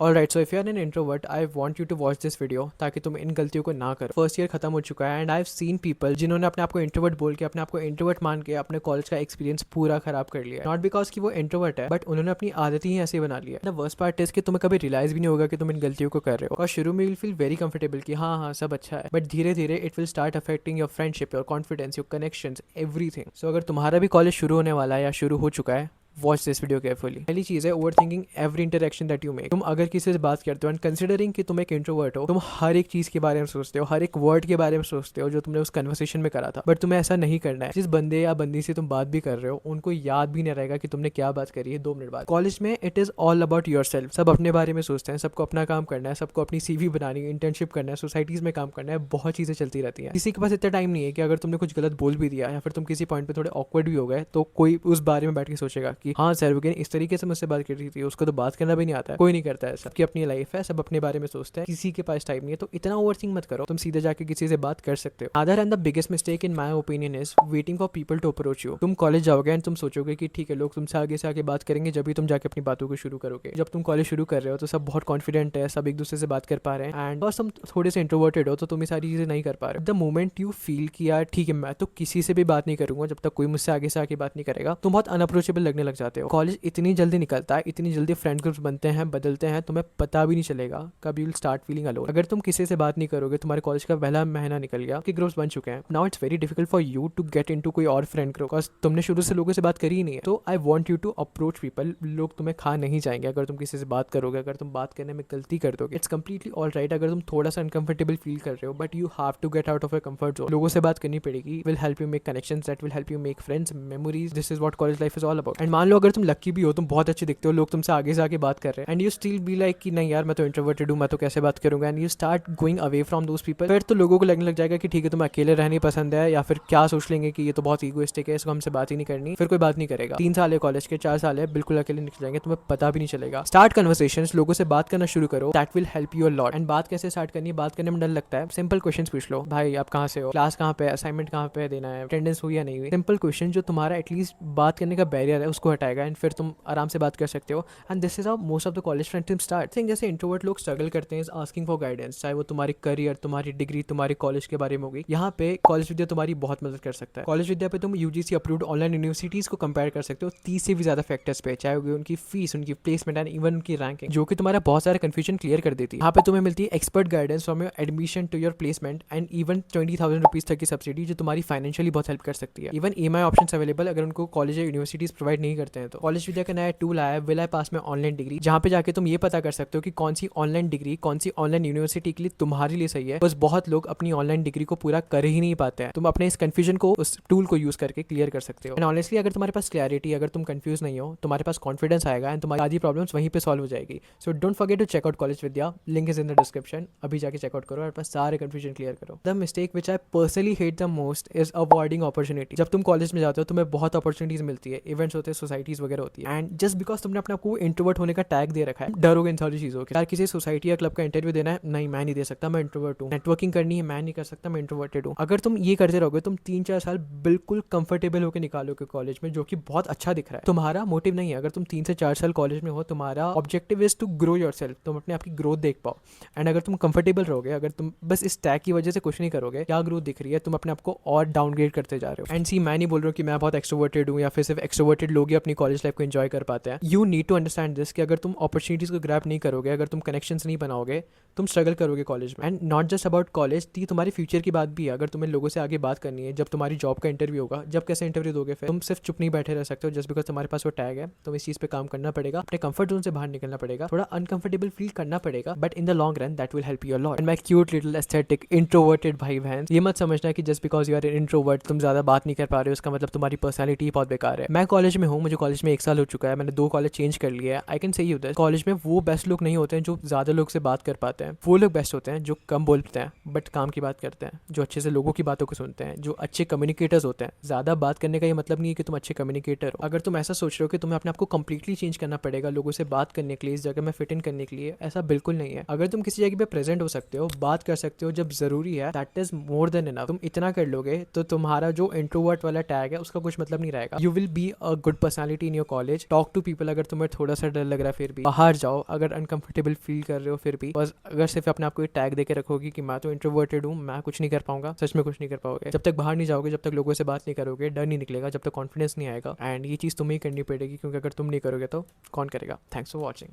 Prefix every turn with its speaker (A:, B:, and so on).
A: Alright, so if you are an introvert I want you to watch this video ताकि तुम इन गलतियों को ना करो। फर्स्ट ईयर खत्म हो चुका है and I have seen people जिन्होंने अपने आप को इंट्रोवर्ट बोल के, अपने आप को इंट्रोवर्ट मान के अपने कॉलेज का एक्सपीरियंस पूरा खराब कर लिया। नॉट बिकॉज कि वो इंट्रोवर्ट है, बट उन्होंने अपनी आदत ही ऐसी बना ली है। द वर्स्ट पार्ट इज कि तुम्हें कभी रियलाइज भी नहीं होगा कि तुम इन गलतियों को कर रहे हो। और शुरू में विल फील वेरी कंफर्टेबल कि हाँ हाँ सब अच्छा है, बट धीरे धीरे it will start affecting your friendship, your confidence, your connections, everything. So अगर तुम्हारा भी कॉलेज शुरू होने वाला है या शुरू हो चुका है, वॉच दिस वीडियो केयरफुली। पहली चीज है over thinking every interaction that you make. तुम अगर किसी से बात करते हो एंड कंसिडरिंग कि तुम एक इंट्रोवर्ट हो, तुम हर एक चीज के बारे में सोचते हो, हर एक वर्ड के बारे में सोचते हो जो तुमने उस कन्वर्सेशन में करा था। बट तुम्हें ऐसा नहीं करना है। जिस बंदे या बंदी से तुम बात भी कर रहे हो उनको याद भी नहीं रहेगा कि तुमने क्या बात करी है 2 मिनट बाद। कॉलेज में it is all about your self. सब अपने बारे में सोचते हैं, सबको अपना काम करना है, सबको अपनी सीवी बनानी है, इंटर्नशिप करना है, सोसाइटीज में काम करना है, बहुत चीजें चलती रहती है। किसी के पास इतना टाइम नहीं है कि अगर तुमने कुछ गलत बोल भी दिया या फिर तुम किसी पॉइंट पे थोड़े ऑकवर्ड भी हो गए तो कोई उस बारे में बैठ के सोचेगा कि हाँ सर इस तरीके से मुझसे बात कर रही थी, उसको तो बात करना भी नहीं आता है। कोई नहीं करता है, सबकी अपनी लाइफ है, सब अपने बारे में सोचते हैं, किसी के पास टाइम नहीं है। तो इतना ओवरथिंक मत करो, तुम सीधे जाके किसी से बात कर सकते हो। Other and the biggest mistake in my opinion is waiting for people to approach you. तुम कॉलेज जाओगे एंड तुम सोचोगे कि ठीक है लोग तुमसे आगे से आगे बात करेंगे, जब भी तुम जाके अपनी बातों को शुरू करोगे। जब तुम कॉलेज शुरू कर रहे हो तो सब बहुत कॉन्फिडेंट है, सब एक दूसरे से बात कर पा रहे हैं, एंड बस तुम थोड़े से इंट्रोवर्टेड हो तो तुम ये सारी चीजें नहीं कर पा रहे हो। द मोमेंट यू फील कि यार ठीक है मैं तो किसी से भी बात नहीं करूंगा जब तक कोई मुझसे आगे से आगे बात नहीं करेगा, तुम बहुत अनअप्रोचेबल लगने लग जाते हो। कॉलेज इतनी जल्दी निकलता है, इतनी जल्दी फ्रेंड ग्रुप्स बनते हैं, बदलते हैं, तुम्हें पता भी नहीं चलेगा कब you will start feeling alone. अगर तुम किसी से बात नहीं करोगे, तुम्हारे कॉलेज का पहला महीना निकल गया, कि ग्रुप्स बन चुके हैं, now it's very difficult for you to get into कोई और फ्रेंड ग्रुप, बिकॉज तुमने शुरू से लोगों से बात करी ही नहीं है। तो I want you to approach people. लोग तुम्हें खा नहीं जाएंगे अगर तुम किसी से बात करोगे। अगर तुम बात करने में गलती कर दोगे, इट्स कंप्लीटली ऑल राइट। अगर तुम थोड़ा सा अनकंफर्टेबल फील कर रहे हो, but you have to get out of your comfort zone. लोगों से बात करनी पड़ेगी, will help you make connections, that will help you make friends, memories. This is what college life is all about. And मान लो अगर तुम lucky भी हो, तुम बहुत अच्छे दिखते हो, लोग तुमसे आगे से आगे बात कर रहे हैं, and you still be like कि नहीं यार मैं तो इंट्रोवर्टेड हूँ, मैं तो कैसे बात करूंगा, and you start going away from those people. फिर तो लोगों को लगने लग जाएगा कि ठीक है तुम्हें अकेले रहने पसंद है, या फिर क्या सोच लेंगे कि ये तो बहुत ईगोइस्टिक है, इसको हमसे बात ही नहीं करनी। फिर कोई बात नहीं करेगा। 3 साल है कॉलेज के, 4 साल है, बिल्कुल अकेले निकल जाएंगे, तुम्हें पता भी नहीं चलेगा। स्टार्ट कन्वर्सेशंस, लोगों से बात करना शुरू करो, that will help you a lot. And बात कैसे स्टार्ट करनी है, बात करने में डर लगता है, सिंपल क्वेश्चंस पूछ लो। भाई आप कहाँ से हो, क्लास कहाँ पे, असाइनमेंट कहाँ पे देना है, अटेंडेंस हुई या नहीं हुई। सिंपल क्वेश्चन जो तुम्हारा एटलीस्ट बात करने का बैरियर है उसको हटाएगा, एंड फिर तुम आराम से बात कर सकते हो। And this is how most of the college friendship start. जैसे इंट्रोवर्ट लोग स्ट्रगल करते हैं आस्किंग फॉर गाइडेंस, चाहे वो तुम्हारी करियर, तुम्हारी डिग्री, तुम्हारे कॉलेज के बारे में होगी। यहाँ पे कॉलेज विद्या तुम्हारी बहुत मदद कर सकता है। कॉलेज विद्या पे तुम यूजीसी अप्रूव्ड ऑनलाइन यूनिवर्सिटीज को कंपेयर कर सकते हो 30 से भी ज्यादा फैक्टर्स पे, चाहे होगी उनकी फीस, उनकी प्लेसमेंट एंड इवन उनकी रैंकिंग, जो कि तुम्हारा बहुत सारा कंफ्यूजन क्लियर कर देती है। यहाँ पे तुम्हें मिलती है expert guidance from your admission to your placement, and even 20,000 rupees तक की सब्सिडी, जो तुम्हारी फाइनेंशियली बहुत हेल्प कर सकती है। इवन EMI ऑप्शन अवेलेबल अगर उनको कॉलेज या यूनिवर्सिटीज प्रोवाइड नहीं करते हैं तो। कॉलेज विद्या का नया टूल आया है विल आई पास में ऑनलाइन डिग्री, जहाँ पे जाके तुम ये पता कर सकते हो कि कौन सी ऑनलाइन डिग्री, कौन सी ऑनलाइन यूनिवर्सिटी के लिए तुम्हारे लिए सही है। बस बहुत लोग अपनी ऑनलाइन डिग्री को पूरा कर ही नहीं पाते हैं। तुम अपने इस कंफ्यूजन को उस टूल को यूज करके क्लियर कर सकते हो। एंड ऑनेस्टली अगर तुम्हारे पास क्लैरिटी, अगर तुम कंफ्यूज नहीं हो, तुम्हारे पास कॉन्फिडेंस आएगा एंड तुम्हारी आधी प्रॉब्लम्स वहीं पे सॉल्व हो जाएगी। So don't forget to check out College Vidya, link is in the description. अभी जाके चेकआउट करो और अपना सारे कंफ्यूजन क्लियर करो। The mistake which I personally hate the most is avoiding opportunity. जब तुम कॉलेज में जाते हो तुम्हें बहुत अपॉर्चुनिटीज मिलती है, इवेंट्स होते हैं, सोसाइटीज वगैरह होती है, एंड जस्ट बिकॉज तुमने अपने आपको इंट्रोवर्ट होने का टैग दे रखा है, डरोगे इन सारी चीजों के। यार किसी सोसाइटी या क्लब का इंटरव्यू देना है, नहीं मैं नहीं दे सकता, मैं इंट्रोवर्ट हूँ। नेटवर्किंग करनी है, मैं नहीं कर सकता, मैं इंट्रोवर्टेड हूँ। अगर तुम ये करते रहोगे, तुम 3-4 साल बिल्कुल कंफर्टेबल होकर निकालोगे कॉलेज में, जो कि बहुत अच्छा दिख रहा है। तुम्हारा मोटिव नहीं है, अगर तुम 3 से 4 साल कॉलेज में हो, तुम्हारा objective is to grow yourself, तुम अपने आपकी ग्रोथ देख पाओ। एंड अगर तुम कंफर्टेबल रहोगे, अगर तुम बस इस टैग की वजह से कुछ नहीं करोगे, क्या ग्रोथ दिख रही है, तुम अपने आपको और डाउनग्रेड करते जा रहे हो। एंड सी मैं नहीं बोल रहा हूँ कि मैं बहुत एक्सट्रोवर्टेड हूँ या फिर सिर्फ एक्सट्रोवर्टेड लोग ही अपनी कॉलेज लाइफ को एंजॉय कर पाते हैं। You need to understand this कि अगर तुम अपॉर्चुनिटीज को ग्रैब नहीं करोगे, अगर तुम कनेक्शंस नहीं बनाओगे, तुम स्ट्रगल करोगे कॉलेज में। And not just about college, तुम्हारी फ्यूचर की बात भी है। अगर तुम्हें लोगों से आगे बात करनी है, जब तुम्हारी जॉब का इंटरव्यू होगा, जब कैसे इंटरव्यू दोगे, फिर तुम सिर्फ चुप नहीं बैठे रह सकते हो जस्ट बिकॉज तुम्हारे पास वो टैग है। तुम इस चीज पे काम करना पड़ेगा, अपने कंफर्ट जोन से बाहर निकलना पड़ेगा, थोड़ा अनकंफर्टेबल फील करना पड़ेगा, but in the long run that will help you a lot. And my cute little aesthetic introverted भाई बहन, ये मत समझना कि just because you are an introvert तुम ज्यादा बात नहीं कर पा रहे हो उसका मतलब तुम्हारी पर्सनैलिटी बहुत बेकार है। मैं कॉलेज में हूँ, मुझे कॉलेज में 1 साल हो चुका है, मैंने 2 कॉलेज चेंज कर लिया है। I can say you this, college में वो बेस्ट लोग नहीं होते हैं जो ज्यादा लोग से बात कर पाते हैं। वो लोग बेस्ट होते हैं जो कम बोलते हैं बट काम की बात करते हैं, जो अच्छे से लोगों की बातों को सुनते हैं, जो अच्छे कम्युनिकेटर्स होते हैं। ज्यादा बात करने का ये मतलब नहीं है कि तुम अच्छे कम्युनिकेटर हो। अगर तुम ऐसा सोच रहे हो कि तुम्हें अपने आप को कंप्लीटली चेंज करना पड़ेगा लोगों से बात करने के लिए, इस जगह में फिट इन करने के लिए, ऐसा बिल्कुल नहीं है। अगर तुम किसी जगह पे प्रेजेंट हो सकते हो, बात कर सकते हो जब जरूरी है, that is more than enough. तुम इतना कर लोगे तो तुम्हारा जो इंट्रोवर्ट वाला टैग है उसका कुछ मतलब नहीं रहेगा। You will be a good person personality in your college, talk to people अगर तुम्हें थोड़ा सा डर लग रहा है फिर भी, बाहर जाओ अगर अनकंफर्टेबल फील कर रहे हो फिर भी, बस अगर सिर्फ अपने आपको टैग देके रखोगे कि मैं तो इंट्रोवर्टेड हूँ, मैं कुछ नहीं कर पाऊंगा, सच में कुछ नहीं कर पाओगे। जब तक बाहर नहीं जाओगे, जब तक लोगों से बात नहीं करोगे, डर नहीं निकलेगा, जब तक कॉन्फिडेंस नहीं आएगा, एंड ये चीज़ तुम्हें ही करनी पड़ेगी, क्योंकि अगर तुम नहीं करोगे तो कौन करेगा। Thanks for watching.